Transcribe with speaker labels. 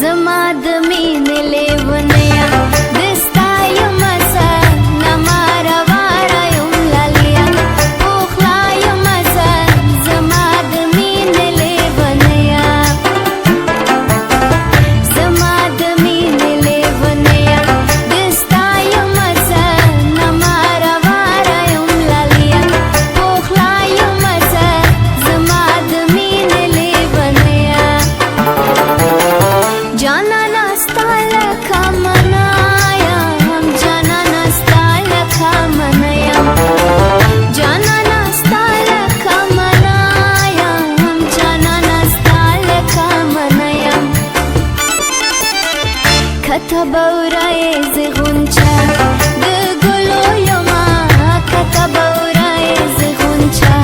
Speaker 1: زما د مینې لیونیا دستا یمه زه نمارواره یم لالیا پوخلا یمه زه زما د مینې لیونیا زما د مینې لیونیا دستا یمه زه نمارواره یم لالیا پوخلا یمه زه زما د مینې لیونیا جانانا ستا لکه منایم جانانا ستا لکه منایم جانانا ستا لکه منایم جانانا ستا لکه منایم کته به ورایزې غونچه د ګلو یمه کته به ورایزې غونچه